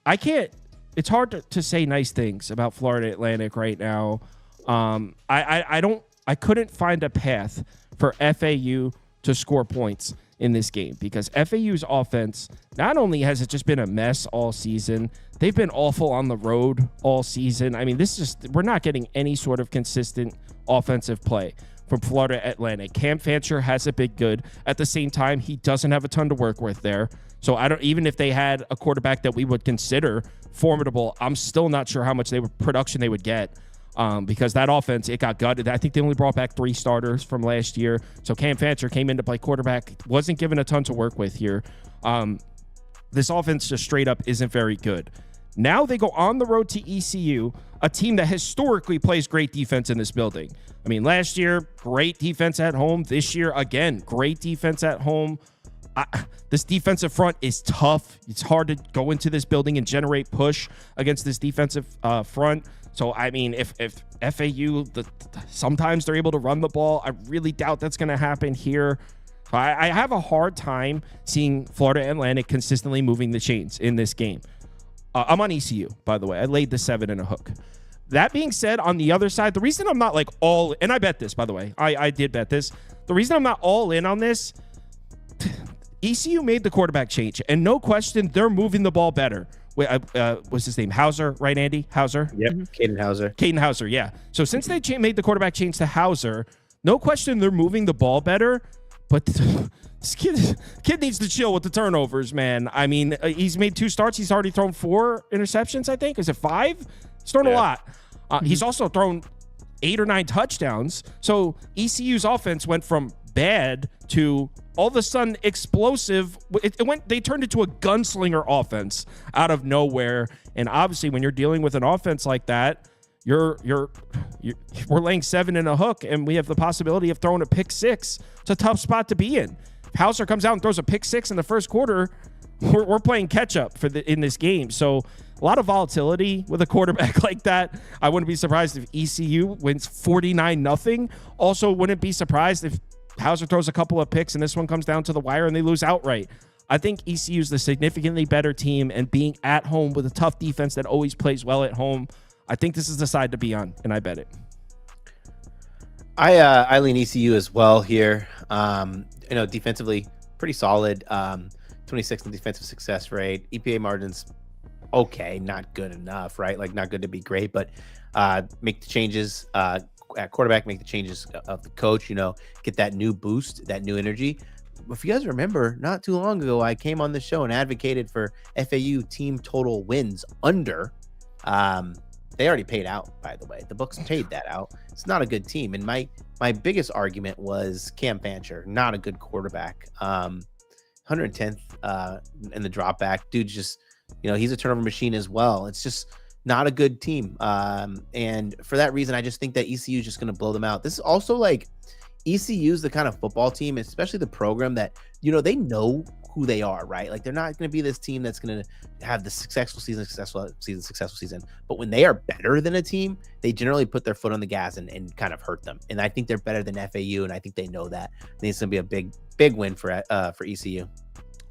It's hard to say nice things about Florida Atlantic right now. I couldn't find a path for FAU to score points in this game because FAU's offense, not only has it just been a mess all season, they've been awful on the road all season. I mean, we're not getting any sort of consistent offensive play from Florida Atlantic. Cam Fancher hasn't been good. At the same time, he doesn't have a ton to work with there. So even if they had a quarterback that we would consider formidable, I'm still not sure how much production they would get. Because that offense, it got gutted. I think they only brought back 3 starters from last year. So Cam Fancher came in to play quarterback, wasn't given a ton to work with here. This offense just straight up isn't very good. Now they go on the road to ECU, a team that historically plays great defense in this building. I mean, last year, great defense at home. This year, again, great defense at home. This defensive front is tough. It's hard to go into this building and generate push against this defensive front. So, I mean, if FAU, sometimes they're able to run the ball, I really doubt that's going to happen here. I have a hard time seeing Florida Atlantic consistently moving the chains in this game. I'm on ECU, by the way. I laid the 7 and a hook. That being said, on the other side, the reason I'm not like all, and I bet this, by the way, I did bet this. The reason I'm not all in on this, ECU made the quarterback change, and no question, they're moving the ball better. What's his name? Hauser, right, Andy? Hauser? Yep, Caden Hauser. Caden Hauser, yeah. So since they made the quarterback change to Hauser, no question they're moving the ball better, but this kid needs to chill with the turnovers, man. I mean, he's made 2 starts. He's already thrown 4 interceptions, I think. Is it 5? He's thrown a lot. He's also thrown 8 or 9 touchdowns. So ECU's offense went from bad to all of a sudden explosive. They turned into a gunslinger offense out of nowhere. And obviously, when you're dealing with an offense like that, we're laying 7 in a hook, and we have the possibility of throwing a pick 6. It's a tough spot to be in. If Hauser comes out and throws a pick 6 in the first quarter, we're playing catch up in this game. So a lot of volatility with a quarterback like that. I wouldn't be surprised if ECU wins 49-0. Also, wouldn't be surprised if Hauser throws a couple of picks and this one comes down to the wire and they lose outright. I think ECU is the significantly better team, and being at home with a tough defense that always plays well at home, I think this is the side to be on, and I bet it. I lean ECU as well here. Defensively pretty solid. 26th in defensive success rate. EPA margins okay, not good enough, right? Like not good to be great, but make the changes at quarterback, make the changes of the coach, get that new boost, that new energy. If you guys remember, not too long ago, I came on the show and advocated for FAU team total wins under. They already paid out, by the way. The books paid that out. It's not a good team. And my biggest argument was Cam Fancher, not a good quarterback. 110th in the drop back. Dude, just, he's a turnover machine as well. It's just not a good team. And for that reason, I just think that ECU is just going to blow them out. This is also like ECU is the kind of football team, especially the program that, they know who they are, right? Like they're not going to be this team that's going to have the successful season. But when they are better than a team, they generally put their foot on the gas and kind of hurt them. And I think they're better than FAU, and I think they know that. I think it's going to be a big win for ECU.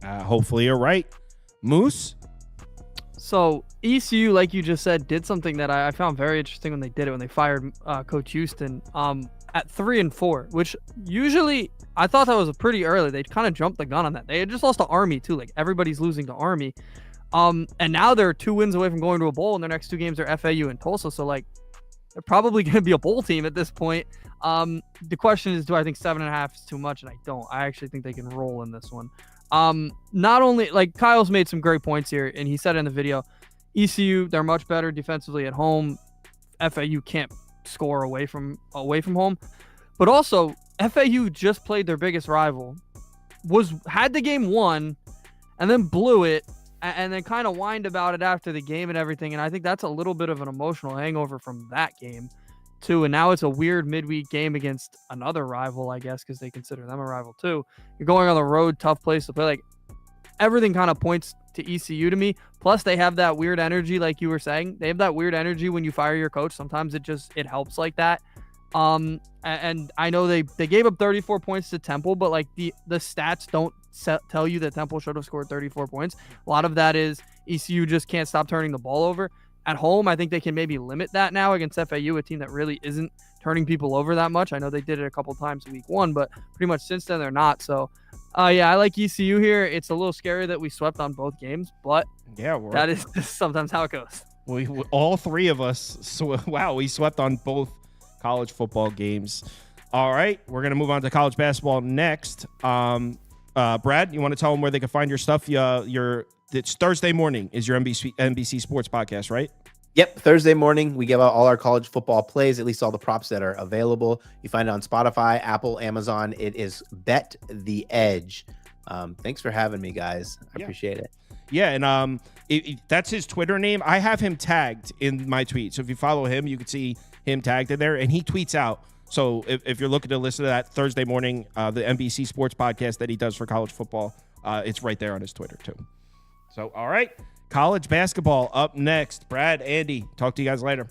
Hopefully you're right. Moose? So ECU, like you just said, did something that I found very interesting when they did it, when they fired Coach Houston at 3-4, which usually I thought that was pretty early. They kind of jumped the gun on that. They had just lost to Army too. Like everybody's losing to Army. And now they're 2 wins away from going to a bowl, and their next 2 games are FAU and Tulsa. So like they're probably going to be a bowl team at this point. The question is, do I think 7.5 is too much? And I don't. I actually think they can roll in this one. Not only, like, Kyle's made some great points here, and he said in the video, ECU, they're much better defensively at home. FAU can't score away from home. But also, FAU just played their biggest rival, had the game won, and then blew it, and then kind of whined about it after the game and everything. And I think that's a little bit of an emotional hangover from that game too. And now it's a weird midweek game against another rival, I guess, because they consider them a rival too. You're going on the road, tough place to play. Like everything kind of points to ECU to me. Plus they have that weird energy, like you were saying. They have that weird energy when you fire your coach. Sometimes it helps like that. And I know they gave up 34 points to Temple, but like the stats don't tell you that Temple should have scored 34 points. A lot of that is ECU just can't stop turning the ball over. At home, I think they can maybe limit that now against FAU, a team that really isn't turning people over that much. I know they did it a couple times in week 1, but pretty much since then they're not. So, I like ECU here. It's a little scary that we swept on both games, but that is just sometimes how it goes. We all 3 of us. So, wow, we swept on both college football games. All right, we're gonna move on to college basketball next. Brad, you want to tell them where they can find your stuff? It's Thursday morning is your NBC Sports podcast, right? Yep, Thursday morning, we give out all our college football plays, at least all the props that are available. You find it on Spotify, Apple, Amazon. It is Bet the Edge. Thanks for having me, guys. I appreciate it. Yeah, and that's his Twitter name. I have him tagged in my tweet. So if you follow him, you can see him tagged in there, and he tweets out. So if you're looking to listen to that Thursday morning, the NBC Sports podcast that he does for college football, it's right there on his Twitter, too. So, all right. College basketball up next. Brad, Andy, talk to you guys later.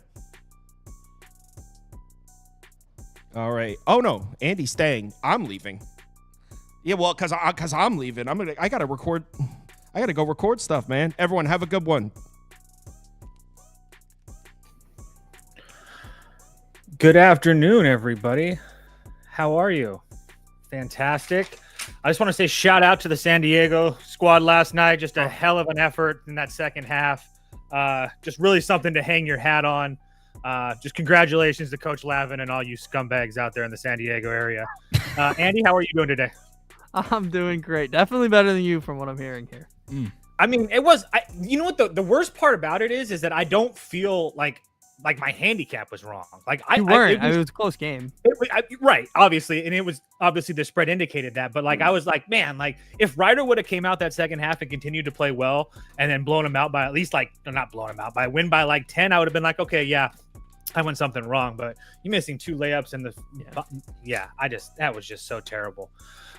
All right. Oh no, Andy's staying. I'm leaving. Yeah, well, cause I'm leaving. I gotta record. I gotta go record stuff, man. Everyone, have a good one. Good afternoon, everybody. How are you? Fantastic. I just want to say shout out to the San Diego squad last night. Just a hell of an effort in that second half. Just really something to hang your hat on. Just congratulations to Coach Lavin and all you scumbags out there in the San Diego area. Andy, how are you doing today? I'm doing great. Definitely better than you from what I'm hearing here. I mean, it was, you know what the worst part about it is that I don't feel like my handicap was wrong. Like You weren't. It was a close game. Right, obviously, and it was obviously the spread indicated that. But like I was like, man, like if Ryder would have came out that second half and continued to play well, and then blown him out by at least not blown him out by win by like 10, I would have been like, okay, yeah, I went something wrong. But you missing 2 layups in the that was just so terrible.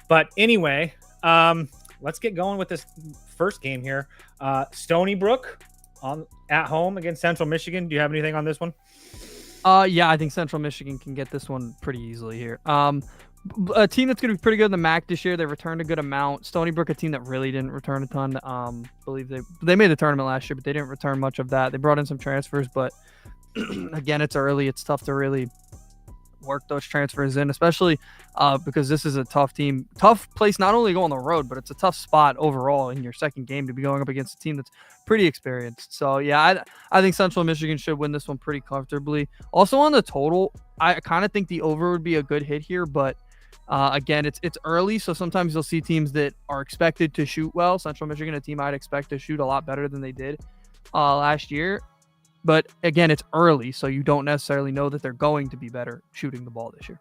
But anyway, let's get going with this first game here. Stony Brook at home against Central Michigan. Do you have anything on this one? Yeah, I think Central Michigan can get this one pretty easily here. A team that's going to be pretty good in the MAC this year. They returned a good amount. Stony Brook, a team that really didn't return a ton. Believe they made the tournament last year, but they didn't return much of that. They brought in some transfers, but again, it's early. It's tough to really work those transfers in, especially because this is a tough team, tough place not only to go on the road, but it's a tough spot overall in your second game to be going up against a team that's pretty experienced. So yeah, I think Central Michigan should win this one pretty comfortably. Also on the total, I kind of think the over would be a good hit here, but again, it's early, so sometimes you'll see teams that are expected to shoot well. Central Michigan, a team I'd expect to shoot a lot better than they did last year. But again, it's early, so you don't necessarily know that they're going to be better shooting the ball this year.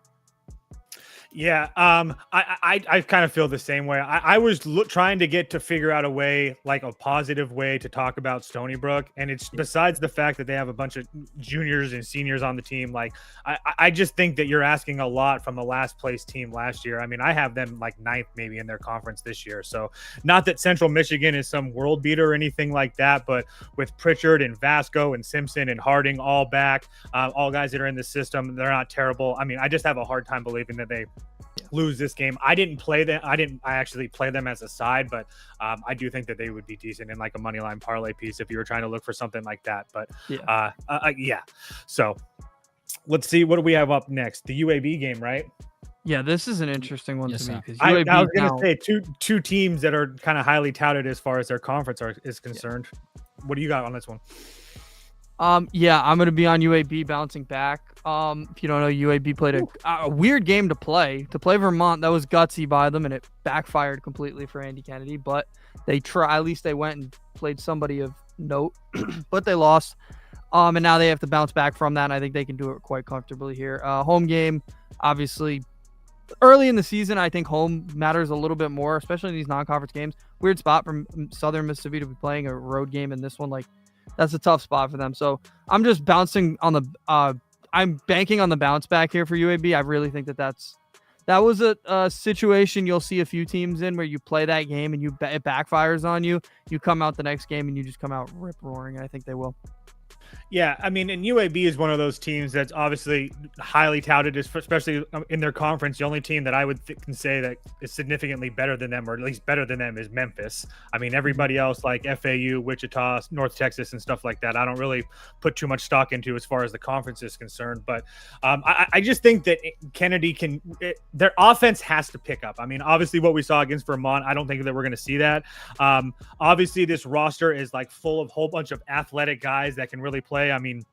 Yeah, I kind of feel the same way. I was trying to figure out a way, like a positive way to talk about Stony Brook, and it's besides the fact that they have a bunch of juniors and seniors on the team. Like, I just think that you're asking a lot from the last place team last year. I mean, I have them like 9th maybe in their conference this year. So not that Central Michigan is some world beater or anything like that, but with Pritchard and Vasco and Simpson and Harding all back, all guys that are in the system, they're not terrible. I mean, I just have a hard time believing that they lose this game. I didn't play them. I actually play them as a side, but I do think that they would be decent in like a money line parlay piece if you were trying to look for something like that. But yeah. So let's see. What do we have up next? The UAB game, right? Yeah, this is an interesting one to me because I was going to say two teams that are kind of highly touted as far as their conference is concerned. Yeah. What do you got on this one? Yeah, I'm going to be on UAB bouncing back. If you don't know, UAB played a weird game to play Vermont. That was gutsy by them, and it backfired completely for Andy Kennedy. But at least they went and played somebody of note, but they lost. And now they have to bounce back from that. And I think they can do it quite comfortably here. Home game, obviously, early in the season, I think home matters a little bit more, especially in these non-conference games. Weird spot from Southern Mississippi to be playing a road game in this one. Like, that's a tough spot for them. So I'm just bouncing on the I'm banking on the bounce back here for UAB. I really think that was a situation you'll see a few teams in where you play that game and it backfires on you. You come out the next game and you just come out rip roaring. And I think they will. Yeah, I mean, and UAB is one of those teams that's obviously highly touted, especially in their conference. The only team that I would can say that is significantly better than them, or at least better than them, is Memphis. I mean, everybody else like FAU, Wichita, North Texas, and stuff like that, I don't really put too much stock into as far as the conference is concerned. But I just think that Kennedy their offense has to pick up. I mean, obviously what we saw against Vermont, I don't think that we're going to see that. Obviously, this roster is like full of a whole bunch of athletic guys that can really play. I mean,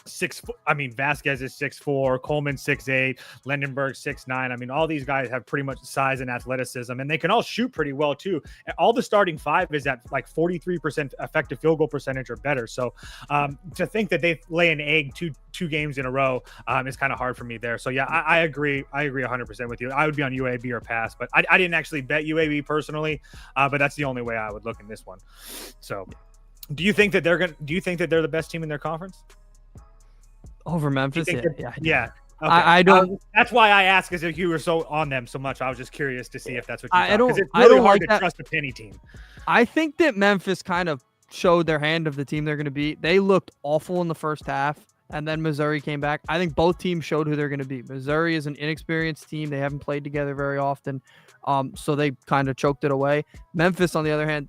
Vasquez is 6'4", Coleman 6'8", Lendenberg 6'9". I mean, all these guys have pretty much size and athleticism, and they can all shoot pretty well too. And all the starting five is at like 43% effective field goal percentage or better. So to think that they lay an egg two games in a row is kind of hard for me there. So yeah, I agree. I agree 100% with you. I would be on UAB or pass, but I didn't actually bet UAB personally, but that's the only way I would look in this one. So do you think that they're the best team in their conference? Over Memphis? Yeah. Okay. I don't. That's why I asked, is if you were so on them so much. I was just curious to see if that's what you thought. I don't. Because it's I really don't hard like to that. trust a penny team. I think that Memphis kind of showed their hand of the team they're going to beat. They looked awful in the first half, and then Missouri came back. I think both teams showed who they're going to beat. Missouri is an inexperienced team. They haven't played together very often, so they kind of choked it away. Memphis, on the other hand,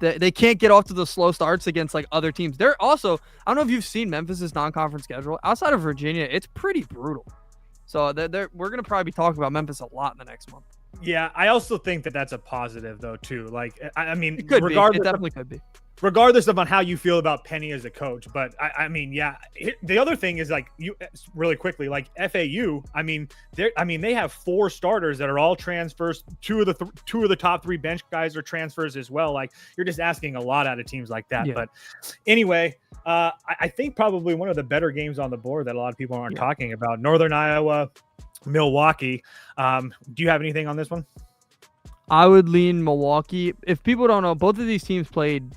they can't get off to the slow starts against like other teams. They're also, I don't know if you've seen Memphis's non-conference schedule. Outside of Virginia, it's pretty brutal. So we're going to probably be talking about Memphis a lot in the next month. Yeah, I also think that that's a positive though too. Like, I mean, It could be. It definitely could be. Regardless of on how you feel about Penny as a coach, but I mean, yeah. The other thing is like you really quickly, like FAU. I mean, they have 4 starters that are all transfers. Two of the top 3 bench guys are transfers as well. Like you're just asking a lot out of teams like that. Yeah. But anyway, I think probably one of the better games on the board that a lot of people aren't talking about: Northern Iowa, Milwaukee. Do you have anything on this one? I would lean Milwaukee. If people don't know, both of these teams played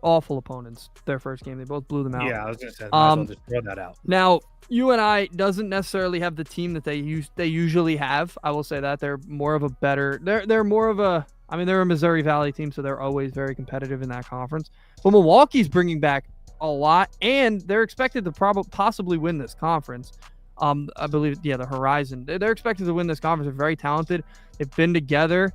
awful opponents their first game. They both blew them out. Yeah, I was gonna say, might as well just throw that out. Now, UNI doesn't necessarily have the team that they usually have. I will say that they're more of a better. They're more of a. I mean, they're a Missouri Valley team, so they're always very competitive in that conference. But Milwaukee's bringing back a lot, and they're expected to possibly win this conference. I believe, the Horizon. They're expected to win this conference. They're very talented. They've been together.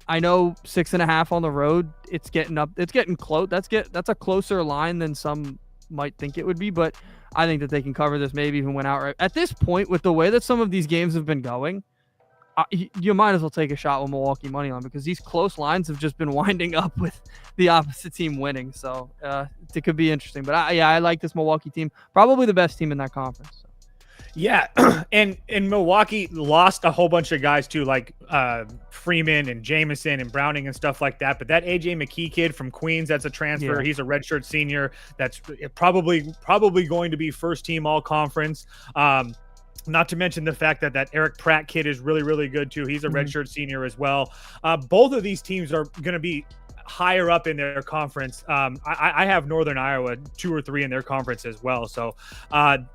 I know 6.5 on the road. It's getting close. That's a closer line than some might think it would be, but I think that they can cover this, maybe even win outright. At this point, with the way that some of these games have been going, you might as well take a shot with Milwaukee money line, because these close lines have just been winding up with the opposite team winning. So it could be interesting. But I like this Milwaukee team, probably the best team in that conference. So. Yeah, and Milwaukee lost a whole bunch of guys too, like Freeman and Jameson and Browning and stuff like that. But that AJ McKee kid from Queens, that's a transfer. Yeah. He's a redshirt senior. That's probably going to be first team all conference. Not to mention the fact that Eric Pratt kid is really, really good too. He's a redshirt senior as well. Both of these teams are going to be higher up in their conference. I have Northern Iowa 2 or 3 in their conference as well. So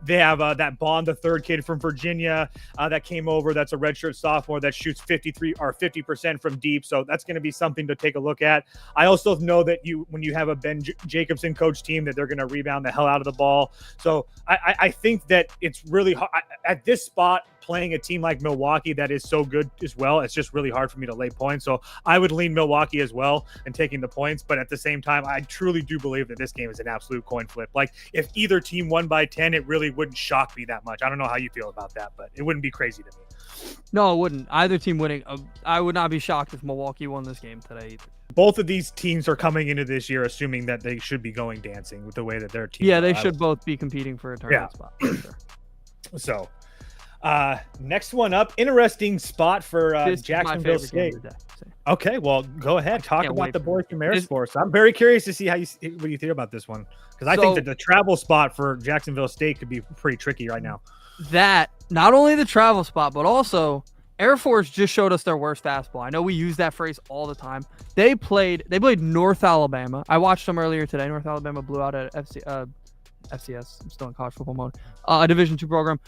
they have that Bond, the third kid from Virginia that came over. That's a redshirt sophomore that shoots 50% from deep. So that's going to be something to take a look at. I also know that when you have a Ben Jacobson coach team, that they're going to rebound the hell out of the ball. So I think that it's really hard at this spot. Playing a team like Milwaukee that is so good as well, it's just really hard for me to lay points. So I would lean Milwaukee as well and taking the points. But at the same time, I truly do believe that this game is an absolute coin flip. Like if either team won by 10, it really wouldn't shock me that much. I don't know how you feel about that, but it wouldn't be crazy to me. No, it wouldn't. Either team winning. I would not be shocked if Milwaukee won this game today either. Both of these teams are coming into this year assuming that they should be going dancing with the way that their team. Yeah, they should both be competing for a tournament spot. For sure. So. Next one up, interesting spot for Jacksonville State. Okay, well, go ahead. Talk about the boys from Air Force. I'm very curious to see what you think about this one, because I think that the travel spot for Jacksonville State could be pretty tricky right now. That not only the travel spot, but also Air Force just showed us their worst fastball. I know we use that phrase all the time. They played North Alabama. I watched them earlier today. North Alabama blew out at FCS. I'm still in college football mode. A Division II program.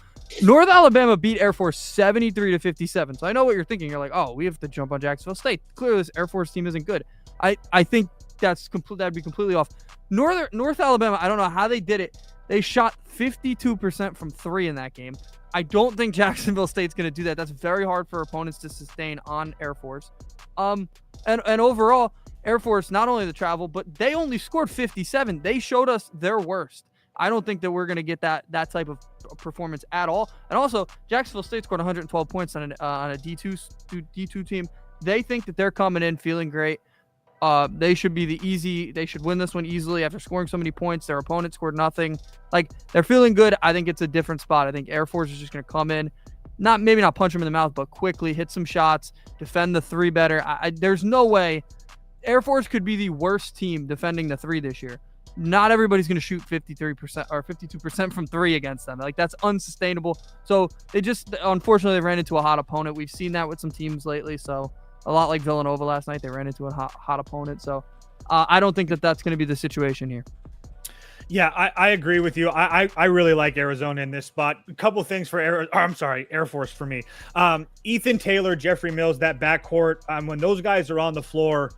North Alabama beat Air Force 73-57. So I know what you're thinking. You're like, oh, we have to jump on Jacksonville State. Clearly, this Air Force team isn't good. I think that'd be completely off. North Alabama, I don't know how they did it. They shot 52% from 3 in that game. I don't think Jacksonville State's going to do that. That's very hard for opponents to sustain on Air Force. And overall, Air Force, not only the travel, but they only scored 57. They showed us their worst. I don't think that we're going to get that type of performance at all. And also, Jacksonville State scored 112 points on a D2 team. They think that they're coming in feeling great. They should be they should win this one easily after scoring so many points. Their opponent scored nothing. Like, they're feeling good. I think it's a different spot. I think Air Force is just going to come in, maybe not punch them in the mouth, but quickly hit some shots, defend the three better. There's no way Air Force could be the worst team defending the three this year. Not everybody's going to shoot 53% or 52% from three against them. Like, that's unsustainable. So unfortunately, they ran into a hot opponent. We've seen that with some teams lately. So a lot like Villanova last night, they ran into a hot opponent. So I don't think that that's going to be the situation here. Yeah, I agree with you. I really like Arizona in this spot. A couple things for Air Force for me. Ethan Taylor, Jeffrey Mills, that backcourt. When those guys are on the floor,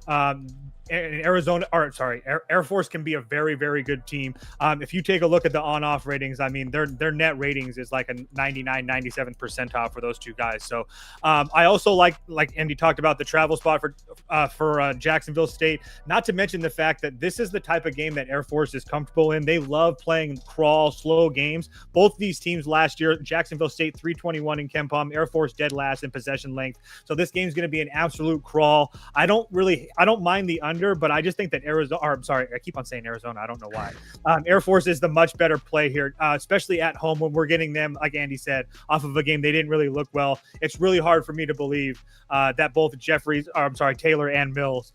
Air Force can be a very, very good team. If you take a look at the on-off ratings, I mean, their net ratings is like a 99, 97th percentile for those two guys. So I also like Andy talked about, the travel spot for Jacksonville State, not to mention the fact that this is the type of game that Air Force is comfortable in. They love playing crawl, slow games. Both these teams last year, Jacksonville State 321 in KenPom, Air Force dead last in possession length. So this game's going to be an absolute crawl. I don't mind the under, but I just think that I keep on saying Arizona. I don't know why. Air Force is the much better play here, especially at home when we're getting them, like Andy said, off of a game they didn't really look well. It's really hard for me to believe that both Taylor and Mills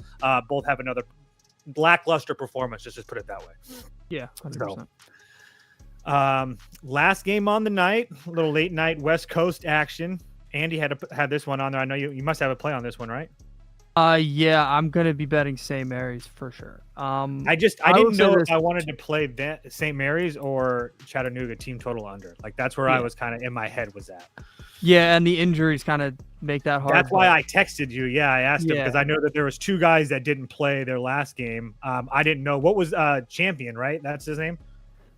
both have another lackluster performance. Just put it that way. Yeah, 100%. So, last game on the night, a little late night West Coast action. Andy had this one on there. I know you must have a play on this one, right? Yeah, I'm gonna be betting St. Mary's for sure. I didn't know if I wanted to play that St. Mary's or Chattanooga team total under. Like, that's where I was kind of in my head was at. Yeah, and the injuries kind of make that hard. That's why I texted you. Yeah, I asked him because I know that there was two guys that didn't play their last game. I didn't know what was Champion, right? That's his name.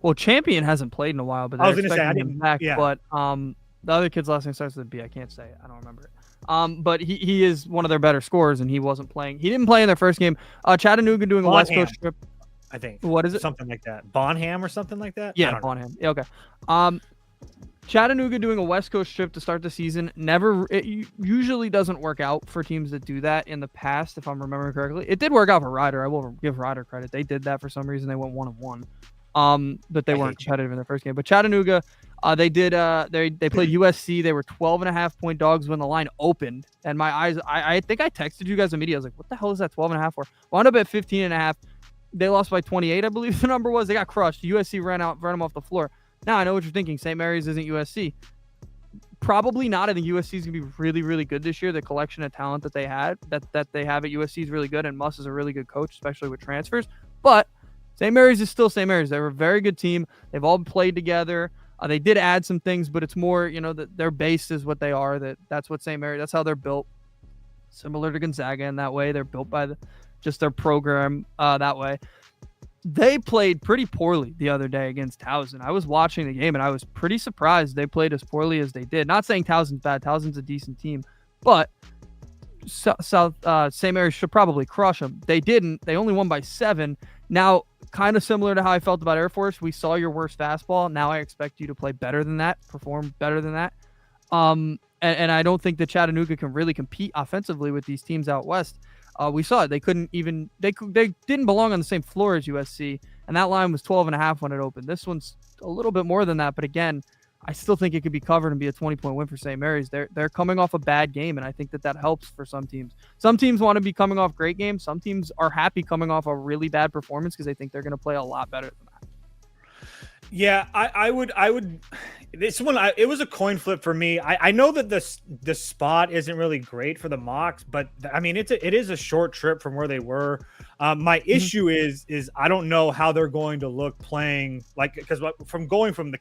Well, Champion hasn't played in a while, but I was going to say I didn't. Back, yeah. But the other kid's last name starts with a B. I can't say it. I don't remember it. But he is one of their better scorers, and he wasn't playing. He didn't play in their first game. Chattanooga doing a West Coast trip. I think. What is it? Something like that. Bonham or something like that? Yeah, Bonham. Yeah, okay. Chattanooga doing a West Coast trip to start the season. It usually doesn't work out for teams that do that in the past, if I'm remembering correctly. It did work out for Ryder. I will give Ryder credit. They did that for some reason. They went 1-1. But they weren't competitive in their first game. But Chattanooga, they played USC. They were 12.5-point dogs when the line opened. And my eyes, I think I texted you guys immediately. I was like, what the hell is that 12.5 for? Wound up at 15.5. They lost by 28, I believe the number was. They got crushed. USC ran them off the floor. Now I know what you're thinking. St. Mary's isn't USC. Probably not. I think USC is going to be really, really good this year. The collection of talent that they have at USC is really good, and Muss is a really good coach, especially with transfers. But St. Mary's is still St. Mary's. They're a very good team. They've all played together. They did add some things, but it's more, that their base is what they are. That's what St. Mary's. That's how they're built. Similar to Gonzaga in that way. They're built by just their program that way. They played pretty poorly the other day against Towson. I was watching the game, and I was pretty surprised they played as poorly as they did. Not saying Towson's bad. Towson's a decent team. But St. Mary's should probably crush them. They didn't. They only won by 7. Now, kind of similar to how I felt about Air Force, we saw your worst fastball. Now I expect you to play better than that, perform better than that. And I don't think that Chattanooga can really compete offensively with these teams out west. We saw it. They didn't belong on the same floor as USC, and that line was 12.5 when it opened. This one's a little bit more than that, but again, I still think it could be covered and be a 20-point win for St. Mary's. They're coming off a bad game, and I think that helps for some teams. Some teams want to be coming off great games. Some teams are happy coming off a really bad performance because they think they're going to play a lot better than that. Yeah, I would. This one, it was a coin flip for me. I know that the spot isn't really great for the mocks, but I mean, it is a short trip from where they were. My issue is I don't know how they're going to look playing, like, because from going from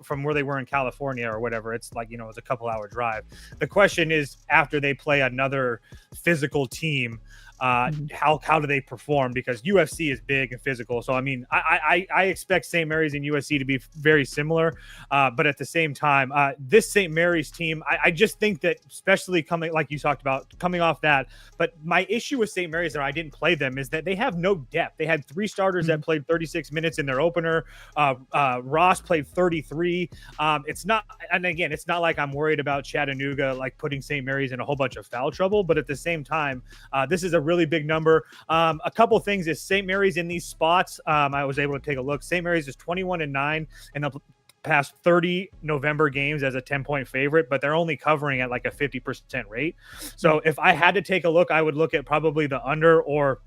from where they were in California or whatever, it's like, it's a couple hour drive. The question is, after they play another physical team, how do they perform? Because UFC is big and physical. So, I mean, I expect St. Mary's and USC to be very similar. But at the same time, this St. Mary's team, I just think that, especially coming, like you talked about, coming off that. But my issue with St. Mary's, and I didn't play them, is that they have no depth. They had 3 starters that played 36 minutes in their opener. Ross played 33. It's not like I'm worried about Chattanooga, like putting St. Mary's in a whole bunch of foul trouble. But at the same time, this is a really big number. A couple things is St. Mary's in these spots. I was able to take a look. St. Mary's is 21-9 in the past 30 November games as a 10-point favorite, but they're only covering at like a 50% rate. So if I had to take a look, I would look at probably the under or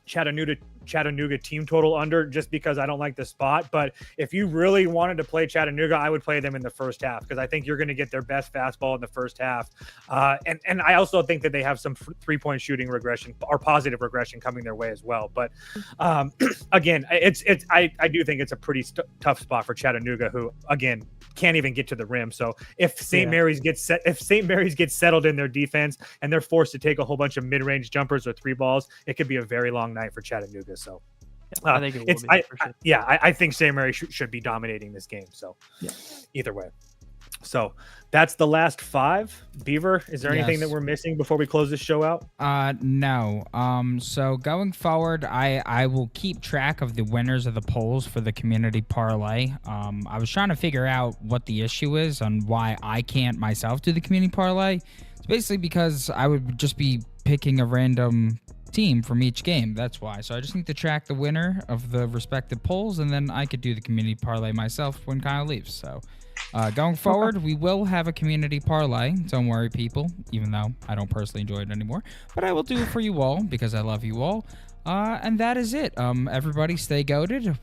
Chattanooga team total under, just because I don't like the spot. But if you really wanted to play Chattanooga, I would play them in the first half, because I think you're going to get their best fastball in the first half. And I also think that they have some 3-point shooting regression or positive regression coming their way as well. But again, I do think it's a pretty tough spot for Chattanooga, who again can't even get to the rim. So if St. Mary's gets settled in their defense and they're forced to take a whole bunch of mid-range jumpers or 3 balls, it could be a very long night for Chattanooga. So I think it will be, for sure. I think St. Mary should be dominating this game. So either way. So that's the last 5. Beaver, is there anything that we're missing before we close this show out? No. So going forward, I will keep track of the winners of the polls for the community parlay. I was trying to figure out what the issue is on why I can't myself do the community parlay. It's basically because I would just be picking a random team from each game. That's why. So I just need to track the winner of the respective polls, and then I could do the community parlay myself when Kyle leaves. So going forward, we will have a community parlay. Don't worry, people, even though I don't personally enjoy it anymore. But I will do it for you all because I love you all. And that is it. Everybody stay goated.